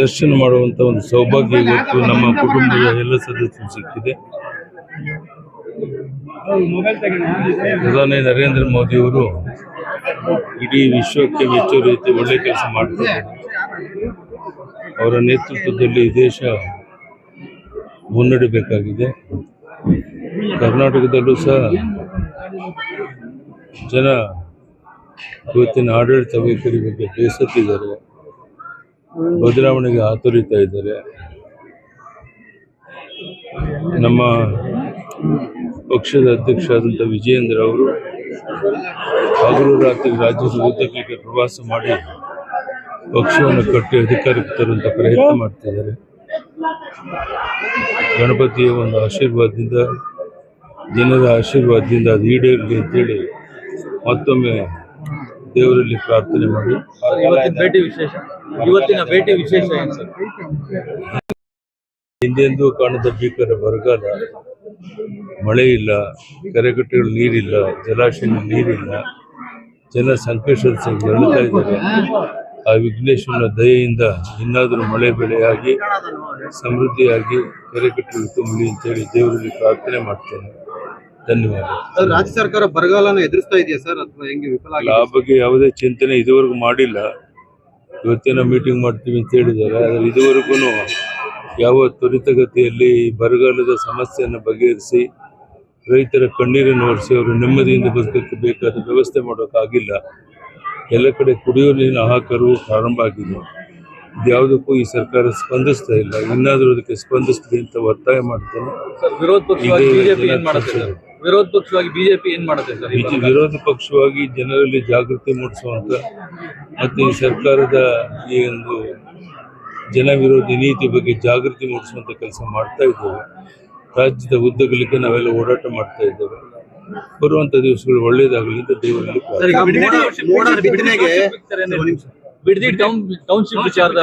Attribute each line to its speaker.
Speaker 1: ದರ್ಶನ ಮಾಡುವಂಥ ಒಂದು ಸೌಭಾಗ್ಯ ಇವತ್ತು ನಮ್ಮ ಕುಟುಂಬದ ಎಲ್ಲ ಸದಸ್ಯರು ಸಿಕ್ಕಿದೆ. ಪ್ರಧಾನಿ ನರೇಂದ್ರ ಮೋದಿಯವರು ಇಡೀ ವಿಶ್ವಕ್ಕೆ ಮೆಚ್ಚುವ ರೀತಿ ಒಳ್ಳೆ ಕೆಲಸ ಮಾಡ್ತಿದ್ದಾರೆ. ಅವರ ನೇತೃತ್ವದಲ್ಲಿ ದೇಶ ಮುನ್ನಡೆಯಬೇಕಾಗಿದೆ. ಕರ್ನಾಟಕದಲ್ಲೂ ಸಹ ಜನ ಇವತ್ತಿನ ಆಡಳಿತ ವೈಖರಿ ಬಗ್ಗೆ ಬೇಸತ್ತಿದ್ದಾರೆ, ಬದಲಾವಣೆಗೆ ಆತುರಿತಾ ಇದ್ದಾರೆ. ನಮ್ಮ ಪಕ್ಷದ ಅಧ್ಯಕ್ಷರಾದಂಥ ವಿಜಯೇಂದ್ರ ಅವರು ಹಗಲು ರಾತ್ರಿ ರಾಜ್ಯದ ಉದ್ದಗಲಿಕ್ಕೆ ಪ್ರವಾಸ ಮಾಡಿ ಪಕ್ಷವನ್ನು ಕಟ್ಟಿ ಅಧಿಕಾರಕ್ಕೆ ತರುವಂಥ ಪ್ರಯತ್ನ ಮಾಡ್ತಿದ್ದಾರೆ. ಗಣಪತಿಯ ಒಂದು ಆಶೀರ್ವಾದದಿಂದ, ಜನರ ಆಶೀರ್ವಾದದಿಂದ ಅದು ಈಡೇರಲಿ ಅಂತೇಳಿ ಮತ್ತೊಮ್ಮೆ ದೇವರಲ್ಲಿ ಪ್ರಾರ್ಥನೆ ಮಾಡಿ.
Speaker 2: ಇವತ್ತಿನ ಭೇಟಿ ವಿಶೇಷ ಏನು ಸರ್?
Speaker 1: ಹಿಂದೆಂದೂ ಕಾಣದ ಭೀಕರ ಬರಗಾಲ, ಮಳೆ ಇಲ್ಲ, ಕೆರೆಕಟ್ಟೆಗಳು ನೀರಿಲ್ಲ, ಜಲಾಶಯಗಳು ನೀರಿಲ್ಲ, ಜನ ಸಂಕಷ್ಟದ ನರಳುತ್ತಾ ಇದ್ದಾರೆ. ಆ ವಿಘ್ನೇಶ್ವರನ ದಯೆಯಿಂದ ಇನ್ನಾದರೂ ಮಳೆ ಬೆಳೆಯಾಗಿ ಸಮೃದ್ಧಿಯಾಗಿ ಕೆರೆಕಟ್ಟೆಗಳು ತುಂಬಲಿ ಅಂತೇಳಿ ದೇವರಲ್ಲಿ ಪ್ರಾರ್ಥನೆ ಮಾಡ್ತೇನೆ. ಧನ್ಯವಾದ.
Speaker 2: ರಾಜ್ಯ ಸರ್ಕಾರ ಬರಗಾಲನ ಎದುರಿಸ್ತಾ ಇದೆಯಾ ಸರ್, ಅಥವಾ ಹೆಂಗೆ ವಿಫಲ?
Speaker 1: ಆ ಬಗ್ಗೆ ಯಾವುದೇ ಚಿಂತನೆ ಇದುವರೆಗೂ ಮಾಡಿಲ್ಲ. ಇವತ್ತೇನೋ ಮೀಟಿಂಗ್ ಮಾಡ್ತೀವಿ ಅಂತ ಹೇಳಿದ್ದಾರೆ, ಆದರೆ ಇದುವರೆಗೂ ಯಾವ ತ್ವರಿತಗತಿಯಲ್ಲಿ ಬರಗಾಲದ ಸಮಸ್ಯೆಯನ್ನು ಬಗೆಹರಿಸಿ ರೈತರ ಕಣ್ಣೀರನ್ನು ಒರೆಸಿ ಅವರು ನೆಮ್ಮದಿಯಿಂದ ಬದುಕಕ್ಕೆ ಬೇಕಾದ ವ್ಯವಸ್ಥೆ ಮಾಡೋಕ್ಕಾಗಿಲ್ಲ. ಎಲ್ಲ ಕಡೆ ಕುಡಿಯೋ ನೀರಿನ ಹಾಹಾಕಾರವು ಪ್ರಾರಂಭ ಆಗಿದೆ. ಇದ್ಯಾವುದಕ್ಕೂ ಈ ಸರ್ಕಾರ ಸ್ಪಂದಿಸ್ತಾ ಇಲ್ಲ. ಇನ್ನಾದರೂ ಅದಕ್ಕೆ ಸ್ಪಂದಿಸಲಿ ಅಂತ ಒತ್ತಾಯ ಮಾಡ್ತೇನೆ.
Speaker 2: ವಿರೋಧ ಪಕ್ಷವಾಗಿ ಬಿಜೆಪಿ ಏನ್ ಮಾಡುತ್ತೆ ಸರ್?
Speaker 1: ವಿರೋಧ ಪಕ್ಷವಾಗಿ ಜನರಲ್ಲಿ ಜಾಗೃತಿ ಮೂಡಿಸುವಂತ ಮತ್ತು ಈ ಸರ್ಕಾರದ ಈ ಒಂದು ಜನ ವಿರೋಧಿ ನೀತಿ ಬಗ್ಗೆ ಜಾಗೃತಿ ಮೂಡಿಸುವಂತ ಕೆಲಸ ಮಾಡ್ತಾ ಇದ್ದೇವೆ. ರಾಜ್ಯದ ಉದ್ದಗಲಿಕ್ಕೆ ನಾವೆಲ್ಲ ಓಡಾಟ ಮಾಡ್ತಾ ಇದ್ದೇವೆ. ಬರುವಂತ ದಿವಸಗಳು ಒಳ್ಳೇದಾಗಲಿ ಅಂತ ದೇವರಲ್ಲಿ
Speaker 2: ಬಿಡದಿ ಟೌನ್ಶಿಪ್ ವಿಚಾರದ